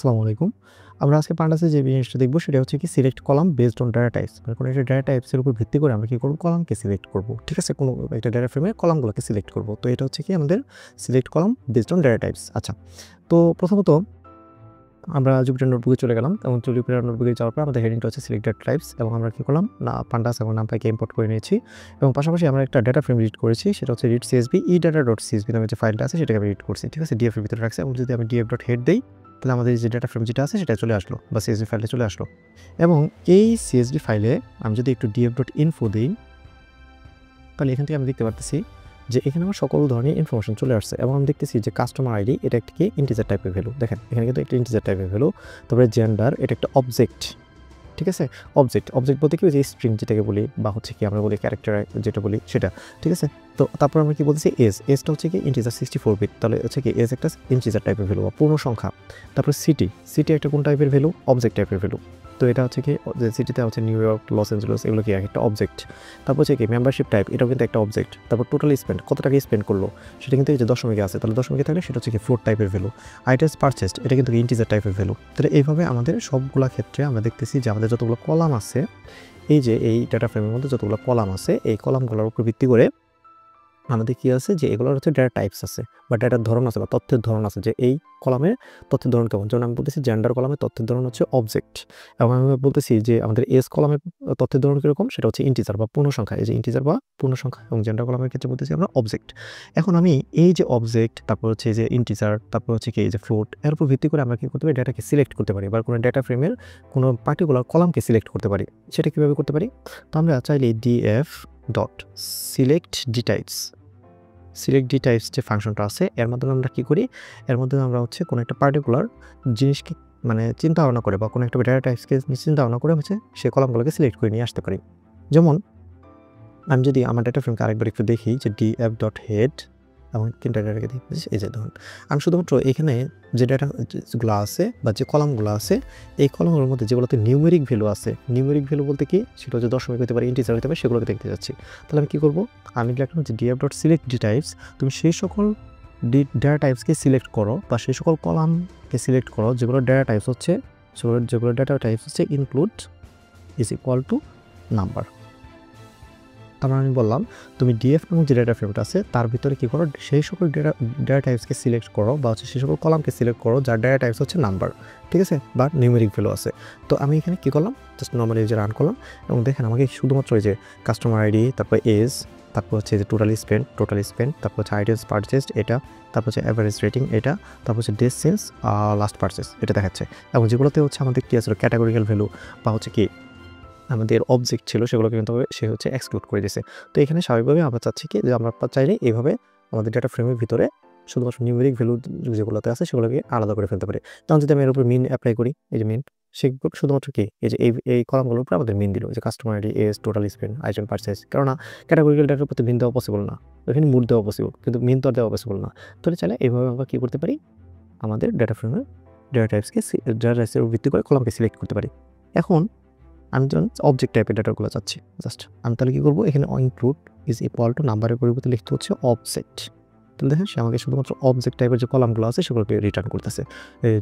আসসালামু আলাইকুম। আমরা আজকে পান্ডাসে যে জিনিসটা দেখব সেটা হচ্ছে কি select column based on data types. মানে কোনো একটা ডাটা টাইপসের উপর ভিত্তি করে আমরা কি করব কলামকে সিলেক্ট করব। ঠিক আছে? কোনো একটা ডাটা ফ্রেমে কলামগুলোকে সিলেক্ট করব। তো এটা হচ্ছে কি আমাদের select column based on data types. আচ্ছা। তো প্রথমত আমরা জুপিটার নোটবুকে চলে গেলাম এবং জুপিটার নোটবুকে যাওয়ার পর আমাদের হেডিংটা হচ্ছে সিলেক্ট ডাটা টাইপস এবং আমরা কি করলাম না পান্ডাস এবং নামপাইকে ইম্পোর্ট করে নিয়েছি এবং পাশাপাশি আমরা একটা ডাটা ফ্রেম রিড করেছি সেটা হচ্ছে রিড সিএসভি e-data.csv নামে যে ফাইলটা আছে সেটাকে আমি রিড করছি। ঠিক আছে? ডিএফ এর ভিতরে রাখছি এবং যদি আমি df.head দেই তাহলে আমাদের যে ডাটা ফ্রেম যেটা আছে সেটা চলে আসলো বা সিএসভি ফাইলটা চলে আসলো এবং এই সিএসভি ফাইলে আমি যদি একটু df.info দিই তাহলে এখান থেকে আমি দেখতে পারতেছি যে এখানে আমার সকল ধরনের ইনফরমেশন চলে আসছে এবং আমি দেখতেছি যে কাস্টমার আইডি এটা একটা কি ইন্টিজার টাইপের ভ্যালু। দেখেন এখানে কিন্তু একটা ইন্টিজার টাইপের ভ্যালু। তারপরে জেন্ডার এটা একটা অবজেক্ট। ঠিক আছে? অবজেক্ট বলতে কি ওই যে স্ট্রিং যেটাকে বলি বা হচ্ছে কি আমরা বলি ক্যারেক্টার যেটা বলি সেটা। ঠিক আছে? তো তারপর আমরা কি বলতেছি এজটা হচ্ছে কি ইন্টিজার 64 বিট। তাহলে হচ্ছে কি এজ একটা ইন্টিজার টাইপের ভ্যালু বা পূর্ণ সংখ্যা। তারপর সিটি একটা কোন টাইপের ভ্যালু? অবজেক্ট টাইপের ভ্যালু। তো এটা হচ্ছে কি যে সিটিতে হচ্ছে নিউ ইয়র্ক, লস অ্যাঞ্জেলস এগুলো কি একটা অবজেক্ট। তারপর হচ্ছে কি মেম্বারশিপ টাইপ এটাও কিন্তু একটা অবজেক্ট। তারপর টোটাল স্পেন্ড কত টাকা স্পেন্ড করলো সেটা কিন্তু এই যে দশমিকে আছে। তাহলে দশমিকে থাকলে সেটা হচ্ছে কি ফ্লোট টাইপের ভ্যালু। আইটেমস পারচেসড এটা কিন্তু ইন্টিজার টাইপের ভ্যালু। তাহলে এইভাবে আমাদের সবগুলা ক্ষেত্রে আমরা দেখতেছি যে আমাদের যতগুলো কলাম আছে এই যে এই ডাটা ফ্রেমের মধ্যে যতগুলো কলাম আছে এই কলামগুলোর উপর ভিত্তি করে আমাদের কি আছে যে এগুলোর হচ্ছে ডাটা টাইপস আছে বা ডাটার ধরন আছে বা তথ্যের ধরন আছে যে এই কলামের তথ্যের ধরন কেমন। যেমন আমি বলতেছি জেন্ডার কলামের তথ্যের ধরন হচ্ছে অবজেক্ট এবং আমি বলতেছি যে আমাদের এজ কলামের তথ্যের ধরন কীরকম সেটা হচ্ছে ইন্টিজার বা পূর্ণ সংখ্যা। এই যে ইন্টিজার বা পূর্ণ সংখ্যা এবং জেন্ডার কলামের ক্ষেত্রে বলতেছি আমরা অবজেক্ট। এখন আমি এই যে অবজেক্ট তারপর হচ্ছে এই যে ইন্টিজার তারপর হচ্ছে কি এই যে ফ্লোট এর উপর ভিত্তি করে আমরা কি করতে পারি ডাটাকে সিলেক্ট করতে পারি বা কোনো ডাটা ফ্রেমের কোনো পার্টিকুলার কলামকে সিলেক্ট করতে পারি। সেটা কীভাবে করতে পারি? তো আমরা চাইলে df.select dtypes select D types যে ফাংশনটা আছে এর মাধ্যমে আমরা কি করি এর মাধ্যমে আমরা হচ্ছে কোনো একটা পার্টিকুলার জিনিসকে মানে চিন্তা ভাবনা করে বা কোনো একটা ডাটা টাইপসকে চিন্তা ভাবনা করে হচ্ছে সেই কলামগুলোকে সিলেক্ট করে নিয়ে আসতে পারি। যেমন আমি যদি আমার ডাটা ফ্রেমকে আরেকবার একটু দেখি যে df.head এবং তিনটা ডাটাকে দেখতেছি এই যে ধরুন আমি শুধুমাত্র এখানে যে ডাটাগুলো আছে বা যে কলামগুলো আছে এই কলামগুলোর মধ্যে যেগুলোতে নিউমেরিক ভ্যালু আছে নিউমেরিক ভ্যালু বলতে কি সেটা হচ্ছে দশমিক হতে পারে ইন্টিজার হতে পারে সেগুলোকে দেখতে যাচ্ছি। তাহলে আমি কী করবো আমি লিখলাম যে df.select dtypes তুমি সেই সকল ডাটা টাইপসকে সিলেক্ট করো বা সেই সকল কলামকে সিলেক্ট করো যেগুলো ডাটা টাইপস হচ্ছে যেগুলো ডাটা টাইপস হচ্ছে include is equal to number. তারপর আমি বললাম তুমি ডিএফ এবং যে ডাটা ফ্রেমটা আছে তার ভিতরে কী করো সেই সকল ডাটা টাইপসকে সিলেক্ট করো বা হচ্ছে সেই সকল কলামকে সিলেক্ট করো যার ডাটা টাইপস হচ্ছে নাম্বার। ঠিক আছে? বা নিউমেরিক ভ্যালু আছে। তো আমি এখানে কী করলাম জাস্ট নর্মালি যে রান করলাম এবং দেখেন আমাকে শুধুমাত্র এই যে কাস্টমার আইডি তারপর এজ তারপর হচ্ছে যে টোটাল স্পেন্ড তারপর হচ্ছে আইটেমস পারচেসড এটা তারপর হচ্ছে অ্যাভারেজ রেটিং এটা তারপর হচ্ছে ডেজ সেন্স লাস্ট পারচেস এটা দেখাচ্ছে এবং যেগুলোতে হচ্ছে আমাদের কী আছে ক্যাটাগরিক্যাল ভ্যালু বা হচ্ছে কি আমাদের অবজেক্ট ছিল সেগুলোকে কিন্তু সে হচ্ছে এক্সক্লুড করে দিয়েছে। তো এখানে স্বাভাবিকভাবে আমরা চাচ্ছি কি যে আমরা চাইলে এইভাবে আমাদের ডাটা ফ্রেমের ভিতরে শুধুমাত্র নিউমেরিক ভ্যালু যেগুলোতে আছে সেগুলোকে আলাদা করে ফেলতে পারি। তখন যদি আমি এর উপর মিন অ্যাপ্লাই করি এই যে মিন সেগুলো শুধুমাত্র কি এই যে এই কলামগুলোর উপরে আমাদের মিন দিল যে customer ID as total spend item purchase কেননা ক্যাটাগরিক্যাল ডাটার উপর মিন দেওয়া পসিবল না এখানে মুড দেওয়া পসিবল কিন্তু মিন তো আর দেওয়া পসিবল না। তাহলে চাইলে এইভাবে আমরা কী করতে পারি আমাদের ডাটা ফ্রেমের ডাটা টাইপসের ভিত্তি করে কলামকে সিলেক্ট করতে পারি। এখন আমি যখন অবজেক্ট টাইপের ডাটাগুলো চাচ্ছি জাস্ট আমি তাহলে কী করবো এখানে ইনক্লুড ইজ ইকুয়াল টু নাম্বারের পরিবর্তে লিখতে হচ্ছে অবজেক্ট। তাহলে দেখেন সে আমাকে শুধুমাত্র অবজেক্ট টাইপের যে কলামগুলো আছে সেগুলোকে রিটার্ন করতেছে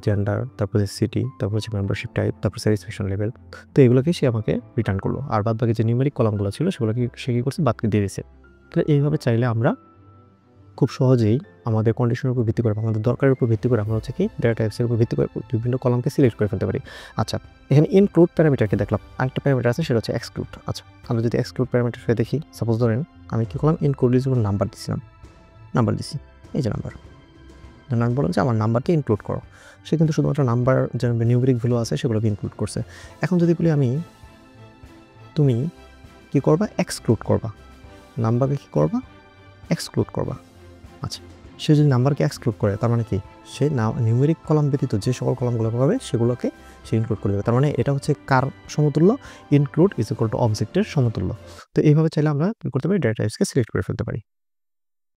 জেন্ডার তারপরে সিটি তারপর হচ্ছে মেম্বারশিপ টাইপ তারপর স্যাটিসফ্যাকশন লেভেল। তো এগুলোকে সে আমাকে রিটার্ন করলো আর বাদ বাকি যে নিউমেরিক কলামগুলো ছিল সেগুলোকে সে কী করছে বাদকে দিয়ে দিয়েছে। তো এইভাবে চাইলে আমরা খুব সহজেই আমাদের কন্ডিশনের উপর ভিত্তি করে আমাদের দরকারের উপর ভিত্তি করে আমরা হচ্ছে কি ডাটা টাইপসের উপর ভিত্তি করে বিভিন্ন কলামকে সিলেক্ট করে ফেলতে পারি। আচ্ছা এখানে ইনক্লুড প্যারামিটারকে দেখলাম আরেকটা প্যারামিটার আছে সেটা হচ্ছে এক্সক্লুড। আচ্ছা আমরা যদি এক্সক্লুড প্যারামিটারকে দেখি সাপোজ ধরেন আমি কী করলাম ইনক্লুড ইজ নাম্বার দিচ্ছিলাম নাম্বার দিচ্ছি এই যে নাম্বার আমি বললাম যে আমার নাম্বারকে ইনক্লুড করো সে কিন্তু শুধুমাত্র নাম্বার যে নিউমেরিক ভ্যালু আছে সেগুলোকে ইনক্লুড করছে। এখন যদি বলি আমি তুমি কী করবা এক্সক্লুড করবা নাম্বারকে কী করবা এক্সক্লুড করবা। আচ্ছা সে যদি নাম্বারকে এক্সক্লুড করে তার মানে কি সে নিউমেরিক কলাম ব্যতীত যে সকল কলামগুলো পাবে সেগুলোকে সে ইনক্লুড করে দেবে। তার মানে এটা হচ্ছে কার সমতুল্য ইনক্লুড ইজ ইকুয়াল টু অবজেক্টের সমতুল্য। তো এইভাবে চাইলে আমরা কী করতে পারি ডাটা টাইপসকে সিলেক্ট করে ফেলতে পারি।